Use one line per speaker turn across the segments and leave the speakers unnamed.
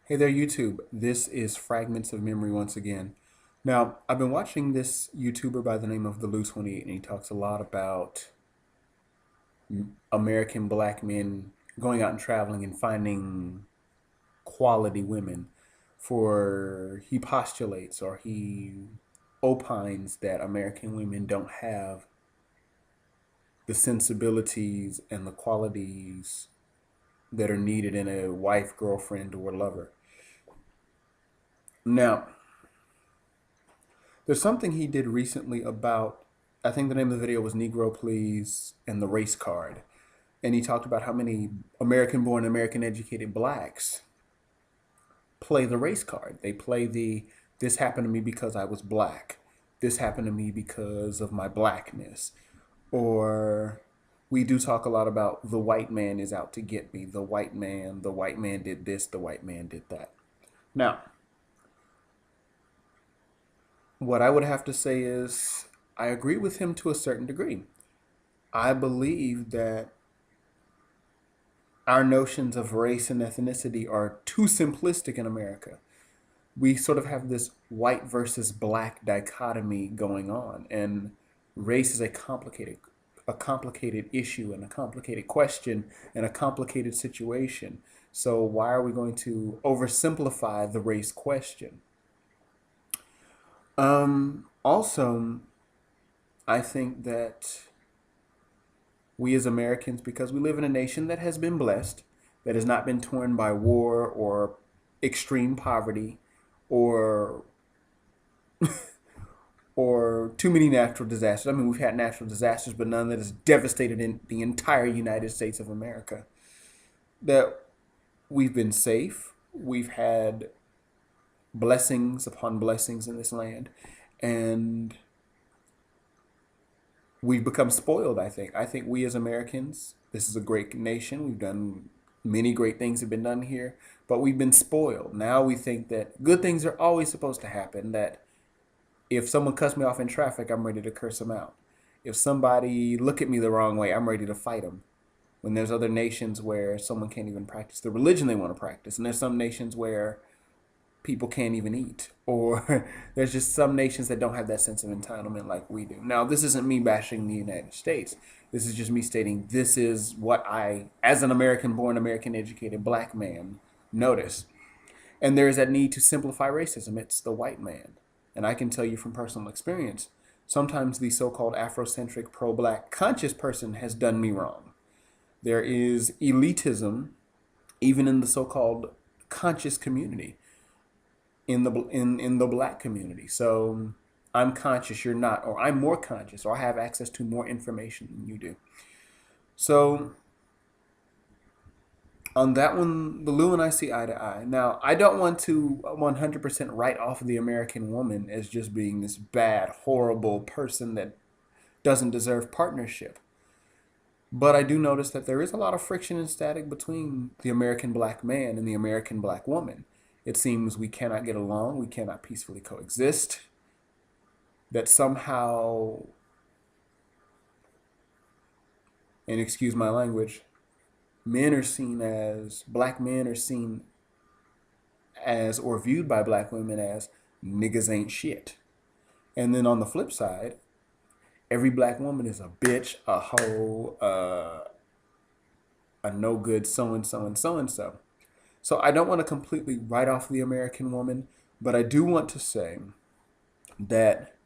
Hey there, YouTube. This is Fragments of Memory once again. Now, I've been watching this YouTuber by the name of the Lou 28, and he talks a lot about American black men going out and traveling and finding quality women. For he postulates or he opines that American women don't have the sensibilities and the qualities that are needed in a wife, girlfriend, or lover. Now, there's something he did recently about, I think the name of the video was Negro Please and the race card. And he talked about how many American born, American educated blacks play the race card. They play this happened to me because I was black. This happened to me because of my blackness. Or we do talk a lot about the white man is out to get me. The white man did this, the white man did that. Now, what I would have to say is I agree with him to a certain degree. I believe that our notions of race and ethnicity are too simplistic in America. We sort of have this white versus black dichotomy going on, and race is a complicated issue and a complicated question and a complicated situation. So why are we going to oversimplify the race question? Also, I think that we as Americans, because we live in a nation that has been blessed, that has not been torn by war or extreme poverty or or too many natural disasters. I mean, we've had natural disasters, but none that has devastated in the entire United States of America. That we've been safe. We've had blessings upon blessings in this land, and we've become spoiled. I think we as Americans, this is a great nation. We've done many great things have been done here, but we've been spoiled. Now we think that good things are always supposed to happen, that if someone cuts me off in traffic, I'm ready to curse them out. If somebody look at me the wrong way, I'm ready to fight them. When there's other nations where someone can't even practice the religion they want to practice, and there's some nations where people can't even eat, or there's just some nations that don't have that sense of entitlement like we do. Now, this isn't me bashing the United States. This is just me stating this is what I, as an American born, American educated black man, notice. And there is that need to simplify racism. It's the white man. And I can tell you from personal experience, sometimes the so-called Afrocentric pro-black conscious person has done me wrong. There is elitism even in the so-called conscious community, in the black community. So I'm conscious, you're not, or I'm more conscious, or I have access to more information than you do. So on that one, the Lou and I see eye to eye. Now, I don't want to 100% write off the American woman as just being this bad, horrible person that doesn't deserve partnership. But I do notice that there is a lot of friction and static between the American black man and the American black woman. It seems we cannot get along, we cannot peacefully coexist, that somehow, and excuse my language, black men are seen as, or viewed by black women as, niggas ain't shit. And then on the flip side, every black woman is a bitch, a hoe, a no good so and so and so and so. So I don't want to completely write off the American woman, but I do want to say that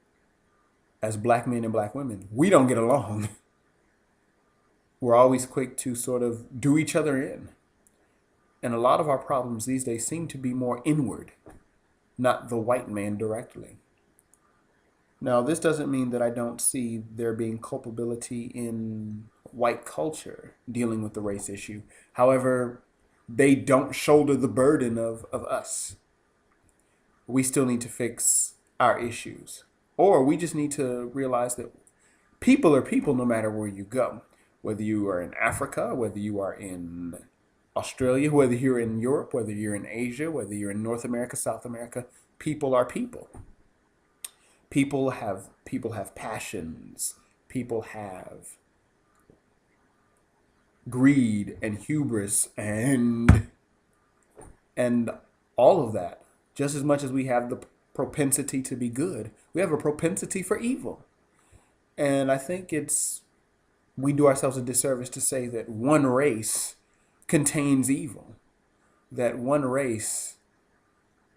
as black men and black women, we don't get along. We're always quick to sort of do each other in. And a lot of our problems these days seem to be more inward, not the white man directly. Now, this doesn't mean that I don't see there being culpability in white culture dealing with the race issue. However, they don't shoulder the burden of us. We still need to fix our issues. Or we just need to realize that people are people no matter where you go. Whether you are in Africa, whether you are in Australia, whether you're in Europe, whether you're in Asia, whether you're in North America, South America, people are people. People have passions. People have greed and hubris and all of that. Just as much as we have the propensity to be good, we have a propensity for evil. And I think we do ourselves a disservice to say that one race contains evil, that one race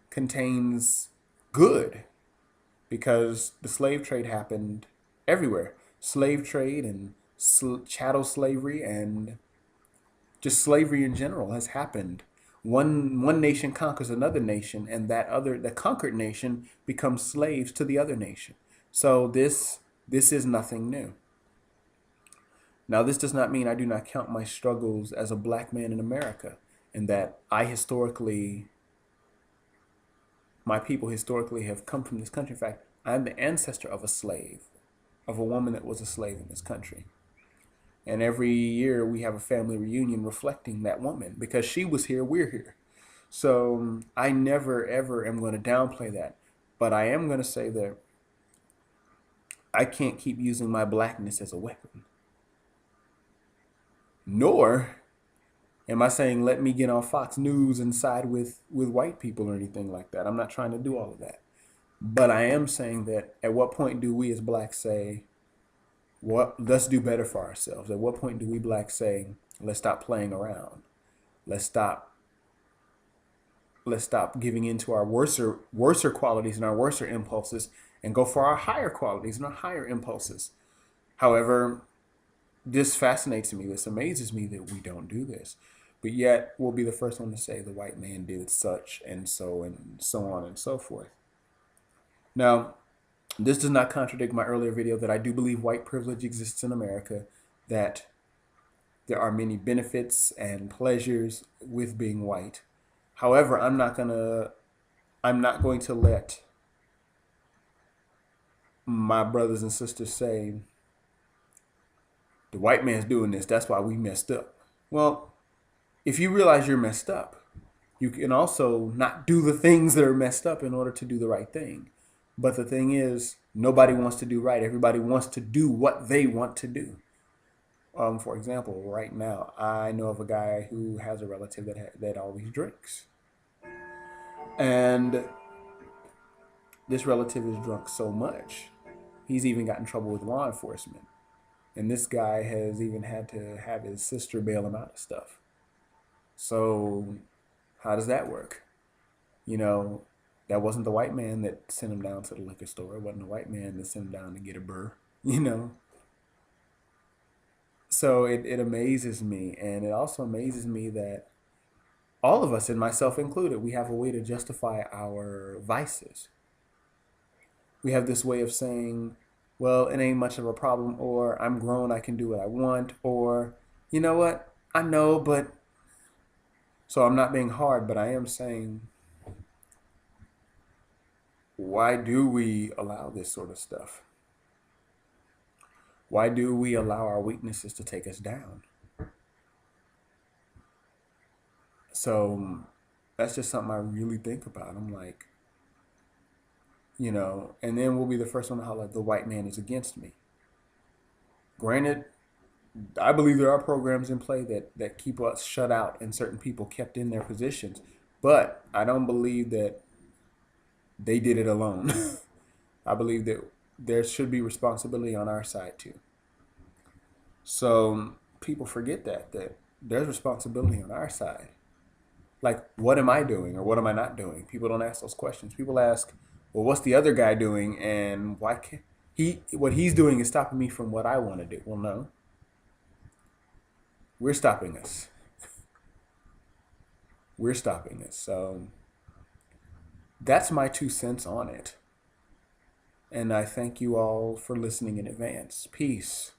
contains good, because the slave trade happened everywhere. Slave trade and chattel slavery and just slavery in general has happened. One nation conquers another nation, and the conquered nation becomes slaves to the other nation. So this is nothing new. Now, this does not mean I do not count my struggles as a black man in America, and that my people historically have come from this country. In fact, I'm the ancestor of a slave, of a woman that was a slave in this country. And every year we have a family reunion reflecting that woman, because she was here, we're here. So I never, ever am going to downplay that. But I am going to say that I can't keep using my blackness as a weapon. Nor am I saying let me get on Fox News and side with white people or anything like that. I'm not trying to do all of that. But I am saying that at what point do we as blacks say, let's do better for ourselves? At what point do we blacks say, let's stop playing around? Let's stop giving into our worser qualities and our worser impulses and go for our higher qualities and our higher impulses. However, this fascinates me, this amazes me that we don't do this. But yet we'll be the first one to say the white man did such and so on and so forth. Now, this does not contradict my earlier video that I do believe white privilege exists in America, that there are many benefits and pleasures with being white. However, I'm not going to let my brothers and sisters say, the white man's doing this, that's why we messed up. Well, if you realize you're messed up, you can also not do the things that are messed up in order to do the right thing. But the thing is, nobody wants to do right. Everybody wants to do what they want to do. For example, right now, I know of a guy who has a relative that always drinks. And this relative is drunk so much, he's even got in trouble with law enforcement. And this guy has even had to have his sister bail him out of stuff. So how does that work? That wasn't the white man that sent him down to the liquor store. It wasn't the white man that sent him down to get a burr, So it amazes me. And it also amazes me that all of us, and myself included, we have a way to justify our vices. We have this way of saying, well, it ain't much of a problem, or I'm grown, I can do what I want, or, you know what, I know, but... So I'm not being hard, but I am saying, why do we allow this sort of stuff? Why do we allow our weaknesses to take us down? So that's just something I really think about. I'm like, and then we'll be the first one to holler, the white man is against me. Granted, I believe there are programs in play that keep us shut out and certain people kept in their positions, but I don't believe that they did it alone. I believe that there should be responsibility on our side too. So people forget that there's responsibility on our side. Like, what am I doing or what am I not doing? People don't ask those questions. People ask, well, what's the other guy doing, and why can't what he's doing is stopping me from what I want to do? Well, no. We're stopping us. We're stopping us. So that's my 2 cents on it. And I thank you all for listening in advance. Peace.